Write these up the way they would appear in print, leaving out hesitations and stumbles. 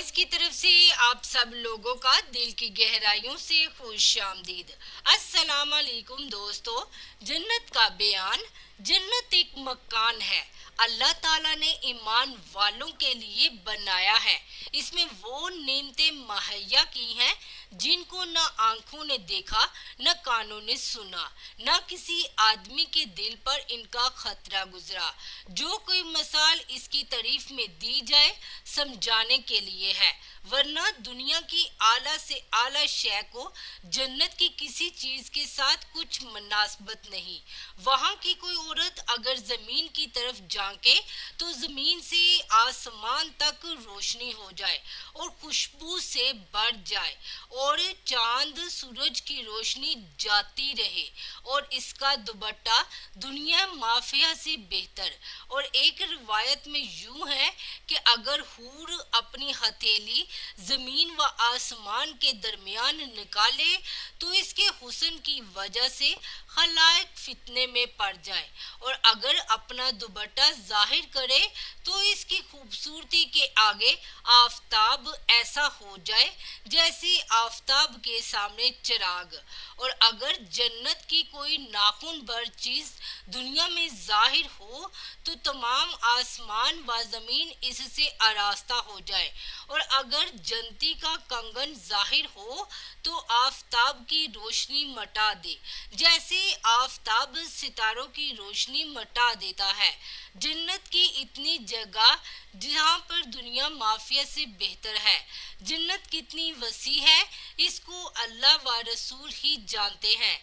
Voice کی طرف سے آپ سب لوگوں کا دل کی گہرائیوں سے خوش آمدید۔ السلام علیکم دوستو۔ جنت کا بیان، جنت ایک مکان ہے اللہ تعالیٰ نے ایمان والوں کے لیے بنایا ہے۔ اس میں وہ نعمتیں مہیا کی ہیں جن کو نہ آنکھوں نے دیکھا، نہ کانوں نے سنا، نہ کسی آدمی کے دل پر ان کا خطرہ گزرا۔ جو کوئی مثال اس کی تعریف میں دی جائے سمجھانے کے لیے ہے، ورنہ دنیا کی اعلیٰ سے اعلیٰ شے کو جنت کی کسی چیز کے ساتھ کچھ مناسبت نہیں۔ وہاں کی کوئی عورت اگر زمین کی طرف جھانکے تو زمین سے آسمان تک روشنی ہو جائے اور خوشبو سے بڑھ جائے، اور چاند سورج کی روشنی جاتی رہے، اور اس کا دوپٹہ دنیا مافیا سے بہتر۔ اور ایک روایت میں یوں ہے کہ اگر حور اپنی ہتھیلی زمین و آسمان کے درمیان نکالے تو اس کے حسن کی وجہ سے خلائق فتنے میں پڑ جائے، اور اگر اپنا دوپٹہ ظاہر کرے تو اس کی خوبصورتی کے آگے آفتاب ایسا ہو جائے جیسے آفتاب کے سامنے چراغ، اور اگر جنت کی کوئی ناخن بھر چیز دنیا میں ظاہر ہو تو تمام آسمان و زمین اس سے آراستہ ہو جائے، اور اگر جنتی کا کنگن ظاہر ہو تو آفتاب کی روشنی مٹا دے جیسے آفتاب ستاروں کی روشنی مٹا دیتا ہے۔ جنت کی اتنی جگہ جہاں پر دنیا مافیا سے بہتر ہے۔ جنت کتنی وسیع ہے اس کو اللہ و رسول ہی جانتے ہیں۔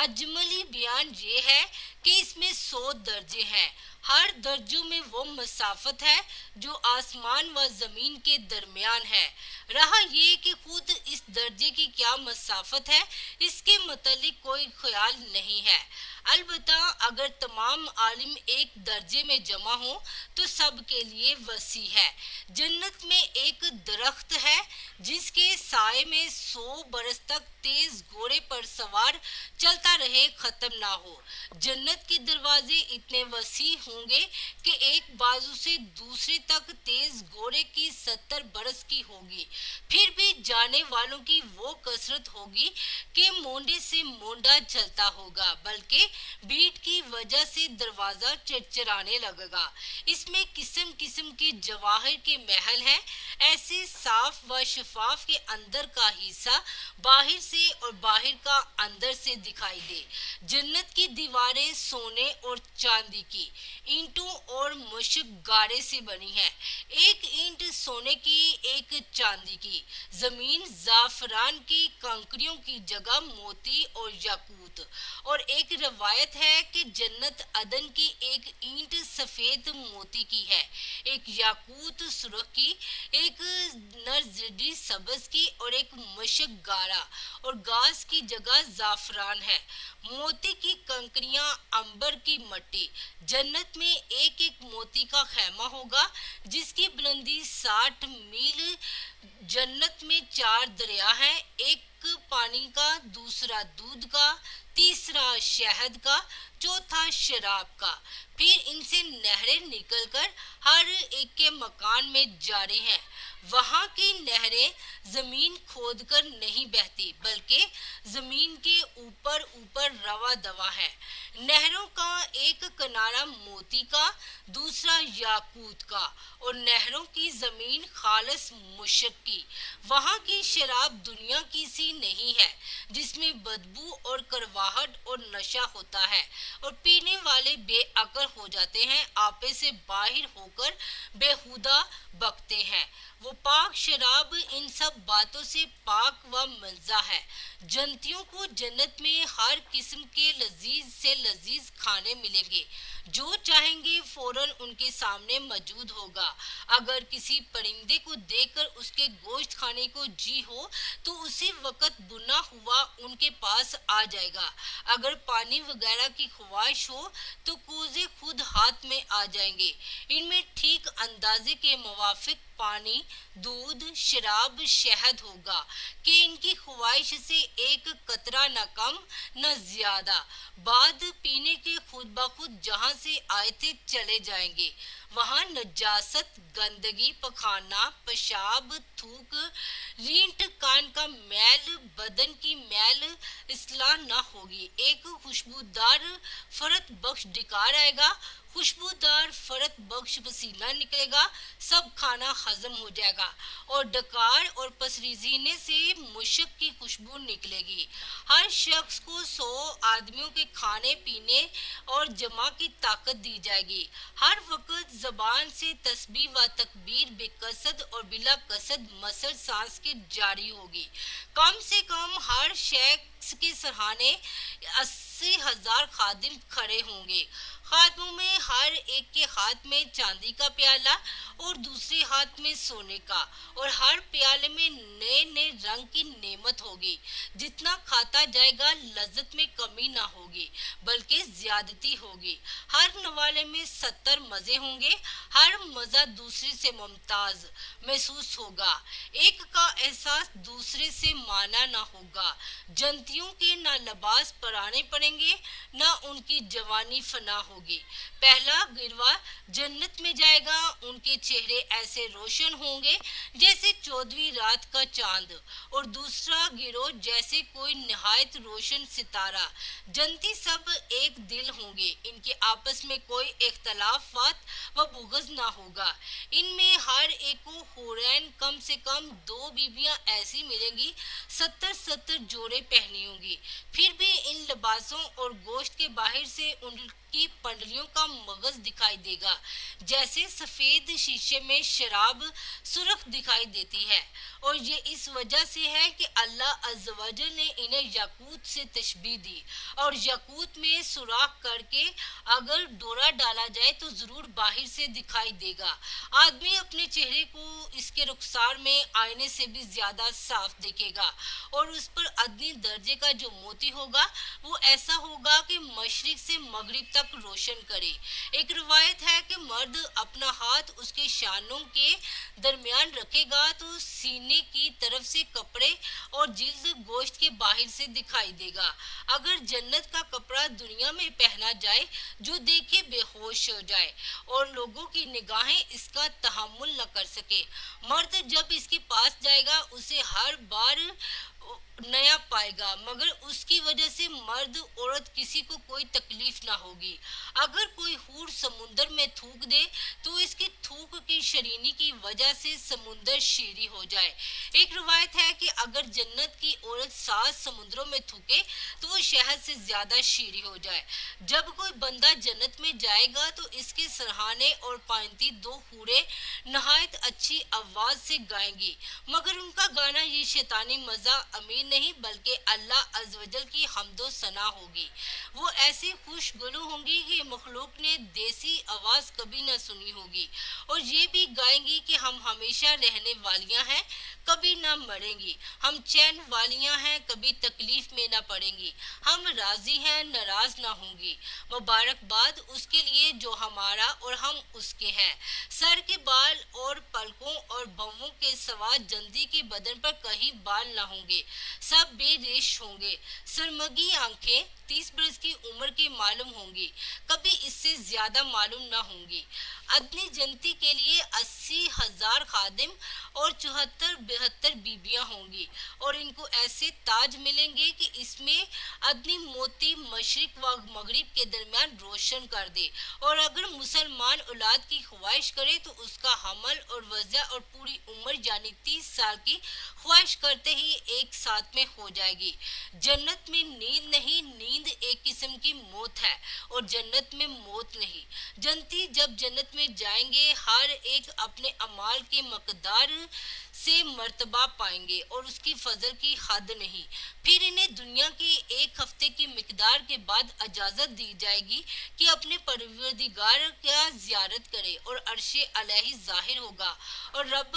اجملی بیان یہ ہے کہ اس میں 100 درجے ہیں۔ ہر درجوں میں وہ مسافت ہے جو آسمان و زمین کے درمیان ہے۔ رہا یہ کہ خود اس درجے کی کیا مسافت ہے، اس کے متعلق کوئی خیال نہیں ہے۔ البتہ اگر تمام عالم ایک درجے میں جمع ہوں تو سب کے لیے وسیع ہے۔ جنت میں ایک درخت ہے جس کے سائے میں 100 برس تک تیز گھوڑے پر سوار چلتا رہے، ختم نہ ہو۔ جنت کے دروازے اتنے وسیع ہوں گے کہ ایک بازو سے دوسرے تک تیز گھوڑے کی 70 برس کی ہوگی، پھر بھی جانے والوں کی وہ کثرت ہوگی کہ مونڈے سے مونڈا چلتا ہوگا، بلکہ بھیڑ کی وجہ سے دروازہ چرچرانے لگے گا۔ اس میں قسم قسم کے جواہر کے محل ہیں، ایسے صاف و شفاف کے اندر کا حصہ باہر سے اور باہر کا اندر سے دکھائی دے۔ جنت کی دیواریں سونے اور چاندی کی اینٹوں اور مشک گارے سے بنی ہے، ایک اینٹ سونے کی، ایک چاندی کی۔ زمین زعفران کی کنکریوں کی جگہ موتی اور یاقوت، اور ایک روایت ہے کہ جنت عدن کی ایک اینٹ سفید موتی کی ہے، ایک یاقوت سرخ کی، ایک نرزری سبز کی، اور ایک مشک گارا اور گاز کی جگہ زعفران ہے۔ موتی کی کنکریاں، عنبر کی مٹی۔ جنت میں ایک ایک موتی کا خیمہ ہوگا جس کی بلندی 60 میل۔ جنت میں 4 دریا ہیں، ایک پانی کا، دوسرا دودھ کا، تیسرا شہد کا، چوتھا شراب کا۔ پھر ان سے نہریں نکل کر ہر ایک کے مکان میں جاری ہیں۔ وہاں کی نہریں زمین کھود کر نہیں بہتی بلکہ زمین کے اوپر اوپر رواں دواں ہے۔ نہروں کا ایک کنارہ موتی کا، دوسرا یاقوت کا، اور نہروں کی زمین خالص مشک کی۔ وہاں کی شراب دنیا کی سی نہیں ہے جس میں بدبو اور کڑواہٹ اور نشہ ہوتا ہے، اور پینے والے بے عقل ہو جاتے ہیں، آپے سے باہر ہو کر بیہودہ بکتے ہیں۔ وہ پاک شراب ان سب باتوں سے پاک و منزہ ہے۔ جنتیوں کو جنت میں ہر قسم کے لذیذ سے لذیذ کھانے ملیں گے، جو چاہیں گے فوراً ان کے سامنے موجود ہوگا۔ اگر کسی پرندے کو دیکھ کر اس کے گوشت کھانے کو جی ہو تو اسی وقت بنا ہوا ان کے پاس آ جائے گا۔ اگر پانی وغیرہ کی خواہش ہو تو کوزے خود ہاتھ میں آ جائیں گے۔ ان میں ٹھیک اندازے کے موافق پانی، دودھ، شراب، شہد ہوگا کہ ان کی خواہش سے ایک قطرہ نہ کم نہ زیادہ۔ بعد پینے کے خود بخود جہاں سے آئے تھے چلے جائیں گے۔ وہاں نجاست، گندگی، پخانہ، پیشاب، تھوک، رینٹ، کان کا میل، بدن کی میل اصلاح نہ ہوگی۔ ایک خوشبودار فرت بخش ڈکار آئے گا، خوشبودار فرت بخش پسینہ نکلے گا، سب کھانا ہضم ہو جائے گا اور ڈکار اور پسریزینے سے مشک کی خوشبو نکلے گی۔ ہر شخص کو 100 آدمیوں کے کھانے پینے اور جمع کی طاقت دی جائے گی۔ ہر وقت زبان سے تسبیح و تکبیر بے قصد اور بلا قصد مسل سانس کے جاری ہوگی۔ کم سے کم ہر شخص کے سرہانے 80,000 خادم کھڑے ہوں گے۔ خادموں میں ہر ایک کے ہاتھ میں چاندی کا پیالہ اور دوسرے ہاتھ میں سونے کا، اور ہر پیالے میں نئے نئے رنگ کی نعمت ہوگی۔ جتنا کھاتا جائے گا لذت میں کمی نہ ہوگی بلکہ زیادتی ہوگی۔ ہر نوالے میں 70 مزے ہوں گے، ہر مزہ دوسرے سے ممتاز محسوس ہوگا، ایک کا احساس دوسرے سے مانا نہ ہوگا۔ جنتیوں کے نہ لباس پرانے پڑیں گے نہ ان کی جوانی فنا ہوگی۔ پہلا گروہ جنت میں جائے گا، ان کے چہرے ایسے روشن ہوں گے جیسے 14ویں رات کا چاند، اور دوسرا گروہ جیسے کوئی نہایت روشن ستارہ۔ جنتی سب ایک دل ہوں گے، ان کے آپس میں کوئی اختلافات و بغض نہ ہوگا۔ ان میں ہر ایک کو حورین کم سے کم 2 بیویاں ایسی ملیں گی 70 جوڑے پہنی ہوں گی۔ پھر بھی ان لباسوں اور گوشت کے باہر سے ان کی پنڈلیوں کا مغز دکھائی دے گا، جیسے سفید شیشے میں شراب سرخ دکھائی دیتی ہے، اور یہ اس وجہ سے ہے کہ اللہ عز و جل نے انہیں یاقوت سے تشبیہ دی، اور یاقوت میں سوراخ کر کے اگر ڈورا ڈالا جائے تو ضرور باہر سے دکھائی دے گا۔ آدمی اپنے چہرے کو اس کے رخسار میں آئینے سے بھی زیادہ صاف دیکھے گا، اور اس پر ادنی درجے کا جو موتی ہوگا وہ ایسا ہوگا کہ مشرق سے مغرب تک روشن کرے۔ ایک روایت ہے کہ مرد اپنا ہاتھ اس کے شانوں کے درمیان رکھے گا تو سینے کی طرف سے کپڑے اور جلد گوشت کے باہر سے دکھائی دے گا۔ اگر جنت کا کپڑا دنیا میں پہنا جائے جو دیکھے بے ہوش ہو جائے اور لوگوں کی نگاہیں اس کا تحمل نہ کر سکے۔ مرد جب اس کے پاس جائے گا اسے ہر بار نیا پائے گا، مگر اس کی وجہ سے مرد عورت کسی کو کوئی تکلیف نہ ہوگی۔ اگر کوئی حور سمندر میں تھوک دے تو اس کی تھوک کی شرینی کی وجہ سے سمندر شیریں ہو جائے۔ ایک روایت ہے کہ اگر جنت کی عورت 7 سمندروں میں تھوکے تو وہ شہد سے زیادہ شیریں ہو جائے۔ جب کوئی بندہ جنت میں جائے گا تو اس کے سرہانے اور پائنتی 2 حوریں نہایت اچھی آواز سے گائیں گی، مگر ان کا گانا یہ شیطانی مزہ امیر نہیں بلکہ اللہ عز و جل کی حمد و ثنا ہوگی۔ وہ ایسی خوش گلو ہوں گی کہ مخلوق نے دیسی آواز کبھی نہ سنی ہوگی، اور یہ بھی گائیں گی کہ ہم ہمیشہ رہنے والیاں ہیں، کبھی نہ مریں گی، ہم چین والیاں ہیں، کبھی تکلیف میں نہ پڑیں گی، ہم راضی ہیں، ناراض نہ ہوں گی۔ مبارکباد اس کے لیے جو ہمارا اور ہم اس کے ہیں۔ سر کے بال اور پلکوں اور بھووں کے سوا جنتی کے بدن پر کہیں بال نہ ہوں گے، سب بے ریش ہوں گے۔ سرمگی آنکھیں 30 برس کی عمر کے معلوم ہوں گی، کبھی اس سے زیادہ معلوم نہ ہوں گی۔ ادنی جنتی کے لیے 80,000 خادم اور 74-72 بیویاں ہوں گی، اور ان کو ایسے تاج ملیں گے کہ اس میں ادنی موتی مشرق و مغرب کے درمیان روشن کر دے، اور اگر مسلمان اولاد کی خواہش کرے تو اس کا حمل اور وضع اور پوری عمر یعنی 30 سال کی خواہش کرتے ہی ایک ساتھ میں ہو جائے گی۔ جنت میں نیند نہیں، نیند ایک قسم کی موت ہے، اور جنت میں موت نہیں۔ جنتی جب جنت میں جائیں گے ہر ایک اپنے اعمال کے مقدار سے مرتبہ پائیں گے، اور اس کی فضل کی حد نہیں۔ پھر انہیں دنیا کے 1 ہفتے کی مقدار کے بعد اجازت دی جائے گی کہ اپنے پروردگار کا زیارت کرے، اور عرش الہی ظاہر ہوگا، اور رب